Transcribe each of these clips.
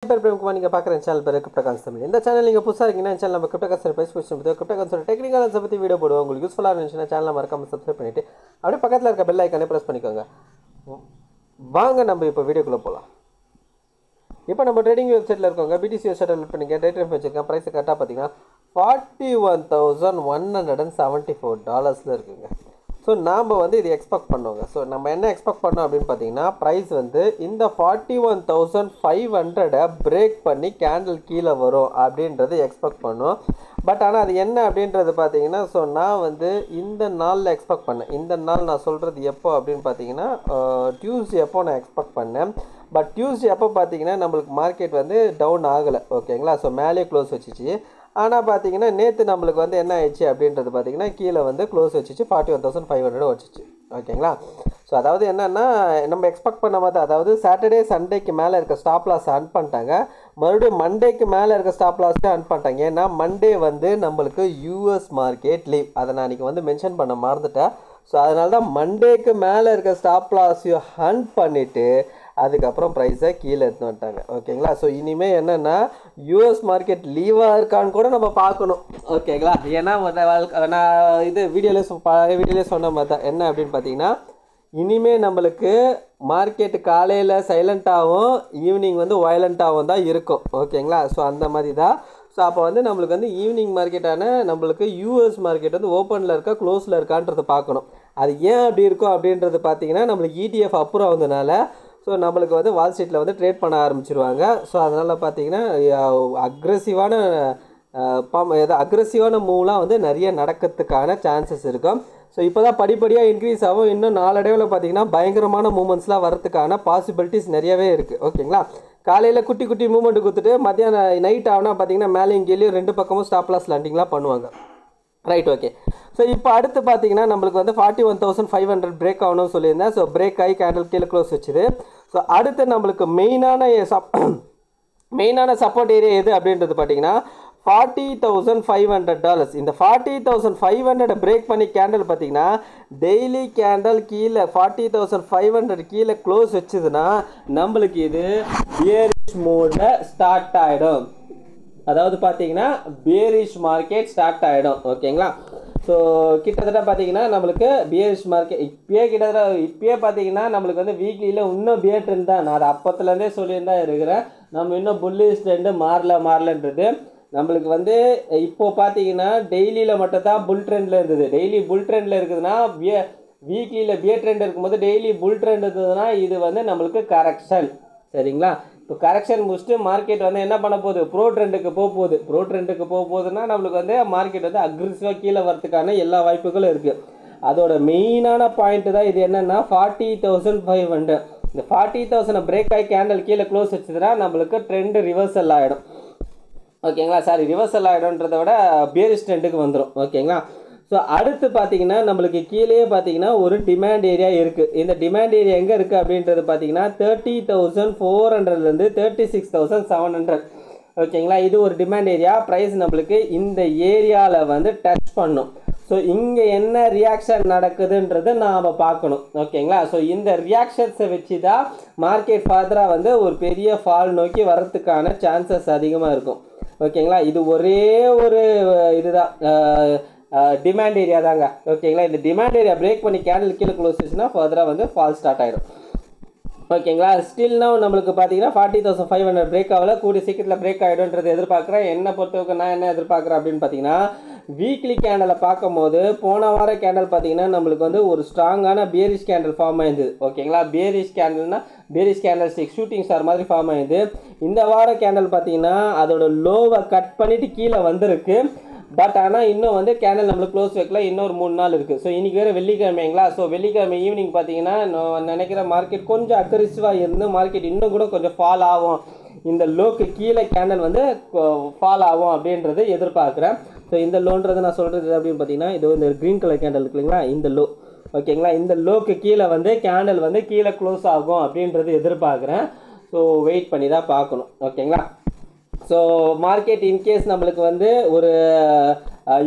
பேர் பிரேம்குமார். நீங்கள் பார்க்குற சேனல் பேர் கிரிப்டோ கான்செப்ட். இந்த சேனல் நீங்கள் புதுசாக இருக்கீங்கன்னா சேனல் நம்ம கிரிப்டோ கான்செப்ட் ப்ரைஸ் கொஸ்டின் பற்றி கிரிப்டோ கான்செப்ட் டெக்னிக்கல் ஆன்சர் பற்றி வீடியோ போடுவோம். உங்களுக்கு யூஸ்ஃபுல்லாக இருந்துச்சுன்னா சேனலை மறக்காமல் சப்ஸ்கிரைப் பண்ணிவிட்டு அப்படியே பக்கத்தில் இருக்க பெல் ஐக்கானே ப்ரெஸ் பண்ணிக்கோங்க. வாங்க நம்ம இப்போ வீடியோக்குள்ளே போகலாம். இப்போ நம்ம ட்ரேடிங் வெப்சைட்டில் இருக்கவங்க பிடிசி வெப்சைட் டெவலப் பண்ணிக்க டேட் டைம் வச்சுருக்கேன். ப்ரைஸ் கரெக்டாக பார்த்தீங்கன்னா $41,174 இருக்குங்க. ஸோ நாம் வந்து இது எக்ஸ்பெக்ட் பண்ணுவோங்க. ஸோ நம்ம என்ன எக்ஸ்பெக்ட் பண்ணோம் அப்படின்னு பார்த்தீங்கன்னா ப்ரைஸ் வந்து இந்த 41,500 பிரேக் பண்ணி கேண்டில் கீழே வரும் அப்படின்றது எக்ஸ்பெக்ட் பண்ணோம். பட் ஆனால் அது என்ன அப்படின்றது பார்த்தீங்கன்னா ஸோ நான் வந்து இந்த நாளில் எக்ஸ்பெக்ட் பண்ணேன். இந்த நாள் நான் சொல்கிறது எப்போ அப்படின்னு பார்த்தீங்கன்னா டியூஸ்டே எப்போ நான் எக்ஸ்பெக்ட் பண்ணேன். பட் டியூஸ்டே அப்போ பார்த்தீங்கன்னா நம்மளுக்கு மார்க்கெட் வந்து டவுன் ஆகலை, ஓகேங்களா. ஸோ மேலே க்ளோஸ் வச்சிச்சு. ஆனால் பார்த்தீங்கன்னா நேற்று நம்மளுக்கு வந்து என்ன ஆயிடுச்சு அப்படின்றது பார்த்தீங்கன்னா கீழே வந்து க்ளோஸ் வச்சிச்சு 41,500 வச்சிச்சு, ஓகேங்களா. ஸோ அதாவது என்னென்னா நம்ம எக்ஸ்பெக்ட் பண்ண மாதிரி அதாவது சாட்டர்டே சண்டேக்கு மேலே இருக்க ஸ்டாப் லாஸ் அன் பண்ணிட்டாங்க. மறுபடியும் மண்டேக்கு மேலே இருக்க ஸ்டாப் லாஸ்க்கு அன் பண்ணிட்டாங்க. ஏன்னா மண்டே வந்து நம்மளுக்கு யூஎஸ் மார்க்கெட் லீவ், அதை நான் இன்றைக்கி வந்து மென்ஷன் பண்ண மறந்துட்டேன். ஸோ அதனால தான் மண்டேக்கு மேலே இருக்க ஸ்டாப் லாஸையும் ஹன் பண்ணிவிட்டு அதுக்கப்புறம் ப்ரைஸை கீழே எடுத்து வந்துட்டாங்க, ஓகேங்களா. ஸோ இனிமேல் என்னென்னா யூஎஸ் மார்க்கெட் லீவாக இருக்கான்னு கூட நம்ம பார்க்கணும், ஓகேங்களா. ஏன்னா நான் இது வீடியோலே சொன்ன மாதிரி தான் என்ன அப்படின்னு பார்த்தீங்கன்னா இனிமேல் நம்மளுக்கு மார்க்கெட்டு காலையில் சைலண்ட்டாகவும் ஈவினிங் வந்து வயலண்ட்டாகவும் தான் இருக்கும், ஓகேங்களா. ஸோ அந்த மாதிரி தான். ஸோ அப்போ வந்து நம்மளுக்கு வந்து ஈவினிங் மார்க்கெட்டான நம்மளுக்கு யூஎஸ் மார்க்கெட் வந்து ஓப்பனில் இருக்கா க்ளோஸில் இருக்கான்றதை பார்க்கணும். அது ஏன் அப்படி இருக்கும் அப்படின்றது பார்த்தீங்கன்னா நம்மளுக்கு இடிஎஃப் அப்புறம் வந்ததுனால ஸோ நம்மளுக்கு வந்து வால் ஸ்ட்ரீட்டில் வந்து ட்ரேட் பண்ண ஆரம்பிச்சிருவாங்க. ஸோ அதனால் பார்த்தீங்கன்னா அக்ரெசிவான மூவ்லாம் வந்து நிறைய நடக்கிறதுக்கான சான்சஸ் இருக்கும். ஸோ இப்போ தான் படிப்படியாக இன்க்ரீஸ் ஆகும். இன்னும் நாளடைவில் பார்த்தீங்கன்னா பயங்கரமான மூமெண்ட்ஸ்லாம் வரதுக்கான பாசிபிலிட்டிஸ் நிறையவே இருக்குது, ஓகேங்களா. காலையில் குட்டி குட்டி மூமெண்ட் கொடுத்துட்டு மத்தியானம் நைட் ஆகுனா பார்த்தீங்கன்னா மேலேயும் கீழே ரெண்டு பக்கமும் ஸ்டாப் லாஸ் லேண்டிங்லாம் பண்ணுவாங்க, ரைட், ஓகே. ஸோ இப்போ அடுத்து பார்த்தீங்கன்னா நம்மளுக்கு வந்து 41,500 பிரேக் ஆகணும்னு சொல்லியிருந்தேன். ஸோ பிரேக் ஆகி கேண்டில் கீழே க்ளோஸ் வச்சுது. ஸோ அடுத்து நம்மளுக்கு மெயினான சப்போர்ட் ஏரியா எது அப்படின்றது பார்த்தீங்கன்னா $40,500. இந்த 40,500 பிரேக் பண்ணி கேண்டில் பார்த்தீங்கன்னா டெய்லி கேண்டில் கீழே 40,500 கீழே க்ளோஸ் வச்சுதுன்னா நம்மளுக்கு இது பியரிஷ் மோடில் ஸ்டார்ட் ஆகிடும். அதாவது பார்த்தீங்கன்னா பியரிஷ் மார்க்கெட் ஸ்டார்ட் ஆகிடும், ஓகேங்களா. ஸோ கிட்டத்தட்ட பார்த்தீங்கன்னா நம்மளுக்கு பியரிஷ் மார்க்கெட் இப்பயே பார்த்தீங்கன்னா நம்மளுக்கு வந்து வீக்லியில் இன்னும் பியர் ட்ரெண்ட் தான். நான் அது அப்பத்துலேருந்தே சொல்லியிருந்தா இருக்கிறேன். நம்ம இன்னும் புல்லிஷ் ட்ரெண்டு மாறலன்றது நம்மளுக்கு வந்து இப்போது பார்த்தீங்கன்னா டெய்லியில் மட்டும் தான் புல் ட்ரெண்டில் இருந்தது. டெய்லி புல் ட்ரெண்டில் இருக்குதுன்னா வீக்லியில் பியர் ட்ரெண்ட் இருக்கும்போது டெய்லி புல் ட்ரெண்ட் இருந்ததுன்னா இது வந்து நம்மளுக்கு கரெக்ஷன், சரிங்களா. இப்போ கரெக்ஷன் முடிச்சுட்டு மார்க்கெட் வந்து என்ன பண்ண போகுது, ப்ரோ ட்ரெண்டுக்கு போக போகுதுன்னா நம்மளுக்கு வந்து மார்க்கெட் வந்து அக்ரெசிவாக கீழே வரதுக்கான எல்லா வாய்ப்புகளும் இருக்குது. அதோட மெயினான பாயிண்ட்டு தான் இது என்னென்னா 40,500. இந்த 40,000 பிரேக் ஆகி கேண்டில் கீழே க்ளோஸ் வச்சதுன்னா நம்மளுக்கு ட்ரெண்டு ரிவர்சல் ஆகிடும், ஓகேங்களா. ரிவர்சல் ஆகிடும்ன்றத விட பியரிஷ் ட்ரெண்டுக்கு வந்துடும், ஓகேங்களா. ஸோ அடுத்து பார்த்தீங்கன்னா நம்மளுக்கு கீழே பார்த்தீங்கன்னா ஒரு டிமாண்ட் ஏரியா இருக்குது. இந்த டிமாண்ட் ஏரியா எங்கே இருக்குது அப்படின்றது பார்த்தீங்கன்னா 30,400லேருந்து 36,700, ஓகேங்களா. இது ஒரு டிமாண்ட் ஏரியா. ப்ரைஸ் நம்மளுக்கு இந்த ஏரியாவில் வந்து டச் பண்ணும். ஸோ இங்கே என்ன ரியாக்ஷன் நடக்குதுன்றதை நாம் பார்க்கணும், ஓகேங்களா. ஸோ இந்த ரியாக்ஷன்ஸை வச்சு தான் மார்க்கெட் ஃபர்தராக வந்து ஒரு பெரிய ஃபால் நோக்கி வர்றதுக்கான சான்சஸ் அதிகமாக இருக்கும், ஓகேங்களா. இது ஒரே ஒரு இதுதான் டிமாண்ட் ஏரியா தாங்க, ஓகேங்களா. இந்த டிமாண்ட் ஏரியா பிரேக் பண்ணி கேண்டில் கீழே க்ளோஸ் ஆச்சுன்னா ஃபர்தராக வந்து ஃபால் ஸ்டார்ட் ஆகிடும், ஓகேங்களா. ஸ்டில் நவ் நம்மளுக்கு பார்த்தீங்கன்னா 40,500 பிரேக் ஆகல, கூடிய சீக்கிரத்தில் பிரேக் ஆகிடும்ன்றது எதிர்பார்க்குறேன். என்னை பொறுத்தவரைக்கும் நான் என்ன எதிர்பார்க்குறேன் அப்படின்னு பார்த்தீங்கன்னா வீக்லி கேண்டலை பார்க்கும்போது போன வார கேண்டல் பார்த்தீங்கன்னா நம்மளுக்கு வந்து ஒரு ஸ்ட்ராங்கான பியரிஷ் கேண்டல் ஃபார்ம் ஆயிருந்தது, ஓகேங்களா. Bearish candle stick shooting star மாதிரி ஃபார்ம் ஆயிருது. இந்த வார கேண்டல் பார்த்தீங்கன்னா அதோட லோவை கட் பண்ணிவிட்டு கீழே வந்திருக்கு. பட் ஆனால் இன்னும் வந்து கேண்டல் நம்மளுக்கு க்ளோஸ் வைக்கல, இன்னொரு 3 நாள் இருக்குது. ஸோ இன்றைக்கி வேறு வெள்ளிக்கிழமைங்களா. ஸோ வெள்ளிக்கிழமை ஈவினிங் பார்த்தீங்கன்னா நான் நினைக்கிற மார்க்கெட் கொஞ்சம் அக்ரெசிவாக இருந்து மார்க்கெட் இன்னும் கூட கொஞ்சம் ஃபால் ஆகும். இந்த லோக்கு கீழே கேண்டல் வந்து ஃபால் ஆகும் அப்படின்றது எதிர்பார்க்குறேன். ஸோ இந்த லோன்றது நான் சொல்கிறது அப்படின்னு பார்த்தீங்கன்னா இது இந்த க்ரீன் கலர் கேண்டல் இருக்கு இல்லைங்களா, இந்த லோ, ஓகேங்களா. இந்த லோக்கு கீழே வந்து கேண்டல் வந்து கீழே க்ளோஸ் ஆகும் அப்படின்றது எதிர்பார்க்குறேன். ஸோ வெயிட் பண்ணி தான் பார்க்கணும், ஓகேங்களா. ஸோ மார்க்கெட் இன்கேஸ் நம்மளுக்கு வந்து ஒரு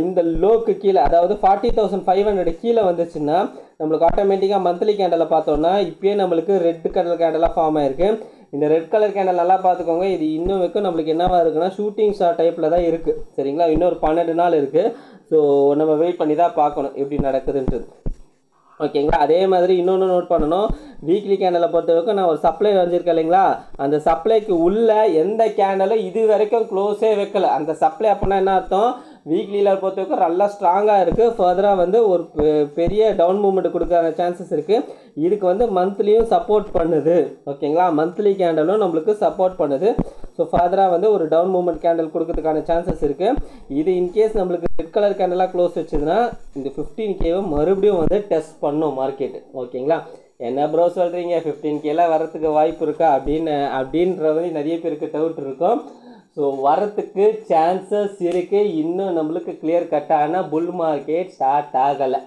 இந்த லோக்கு கீழே அதாவது 40,500 கீழே வந்துச்சுன்னா நம்மளுக்கு ஆட்டோமேட்டிக்காக மந்த்லி கேண்டலை பார்த்தோன்னா இப்போயே நம்மளுக்கு ரெட் கலர் கேண்டலாக ஃபார்ம் ஆயிருக்கு. இந்த ரெட் கலர் கேண்டில் நல்லா பார்த்துக்கோங்க. இது இன்னும் வரைக்கும் நம்மளுக்கு என்னவா இருக்குன்னா ஷூட்டிங் ஸ்டார் டைப்பில் தான் இருக்குது. சரிங்களா, இன்னொரு 12 நாள் இருக்குது. ஸோ நம்ம வெயிட் பண்ணி தான் பார்க்கணும் எப்படி நடக்குதுன்றது. ஓகேங்களா, அதே மாதிரி இன்னொன்று நோட் பண்ணணும். வீக்லி கேண்டலை பொறுத்த வரைக்கும் நான் ஒரு சப்ளை வரைஞ்சிருக்கேன் இல்லைங்களா, அந்த சப்ளைக்கு உள்ள எந்த கேண்டலும் இது வரைக்கும் க்ளோஸே வைக்கல. அந்த சப்ளை அப்படின்னா என்ன அர்த்தம், வீக்லியில் பொறுத்த வரைக்கும் நல்லா ஸ்ட்ராங்காக இருக்குது. ஃபர்தராக வந்து ஒரு பெரிய டவுன் மூவ்மெண்ட் கொடுக்குற சான்சஸ் இருக்குது. இதுக்கு வந்து மந்த்லியும் சப்போர்ட் பண்ணுது. ஓகேங்களா, மந்த்லி கேண்டலும் நம்மளுக்கு சப்போர்ட் பண்ணுது. ஸோ ஃபர்தராக வந்து ஒரு டவுன் மூவ்மெண்ட் கேண்டில் கொடுக்கறதுக்கான சான்சஸ் இருக்குது. இது இன்கேஸ் நம்மளுக்கு ரெட் கலர் கேண்டலாக க்ளோஸ் வச்சுதுன்னா இந்த 15K மறுபடியும் வந்து டெஸ்ட் பண்ணும் மார்க்கெட்டு. ஓகேங்களா, என்ன ப்ரோ சொல்கிறீங்க 15Kலாம் வரத்துக்கு வாய்ப்பு இருக்கா அப்படின்றது நிறைய பேருக்கு டவுட் இருக்கும். ஸோ வரத்துக்கு சான்சஸ் இருக்குது. இன்னும் நம்மளுக்கு கிளியர் கட்டான புல் மார்க்கெட் ஸ்டார்ட் ஆகலை.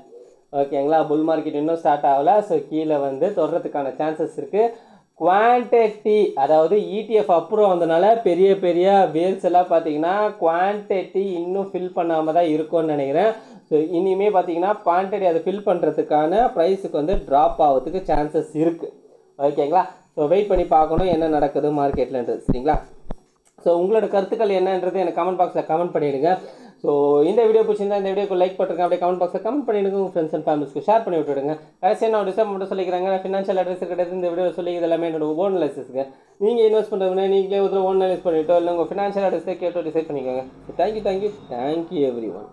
ஓகேங்களா, புல் மார்க்கெட் இன்னும் ஸ்டார்ட் ஆகலை. ஸோ கீழே வந்து தொடர்றதுக்கான சான்சஸ் இருக்குது. குவான்டிட்டி அதாவது ETF அப்புறம் வந்தனால பெரிய பெரிய வேல்ஸ் எல்லாம் பார்த்தீங்கன்னா குவான்டிட்டி இன்னும் ஃபில் பண்ணாமல் தான் இருக்கும்னு நினைக்கிறேன். ஸோ இனிமேல் பார்த்தீங்கன்னா குவான்டிட்டி அதை ஃபில் பண்ணுறதுக்கான ப்ரைஸுக்கு வந்து ட்ராப் ஆகிறதுக்கு சான்சஸ் இருக்குது. ஓகேங்களா, ஸோ வெயிட் பண்ணி பார்க்கணும் என்ன நடக்குது மார்க்கெட்லன்றது. சரிங்களா, ஸோ உங்களோட கருத்துக்கள் என்னன்றது எனக்கு கமெண்ட் பாக்ஸில் கமெண்ட் பண்ணிவிடுங்க. ஸோ இந்த வீடியோ பிடிச்சிருந்தா இந்த வீடியோக்கு லைக் பண்ணுறேன், அப்படியே கமெண்ட் பாக்ஸில் கமெண்ட் பண்ணிவிடுங்க. உங்கள் ஃப்ரெண்ட்ஸ் அண்ட் ஃபேமிலிஸ்க்கு ஷேர் பண்ணி விட்டுவிடுங்க. கடைசியாக நான் டிஸ்டர்ப் மட்டும் சொல்லிக்கிறாங்க, ஃபினான்ஷியல் அட்வைஸ் கிடையாது. இந்த வீடியோ சொல்லி இது எல்லாமே என்னோட ஓன் அனாலிசிஸ்க்கு நீங்கள் இன்வெஸ்ட் பண்ணுறதுனா நீங்களே ஒரு ஓன் அனாலிஸ் பண்ணிவிட்டோ இல்லை உங்கள் ஃபினான்ஷியல் அட்வைஸை கேட்டோ டிசைட் பண்ணிக்கோங்க. Thank you every one.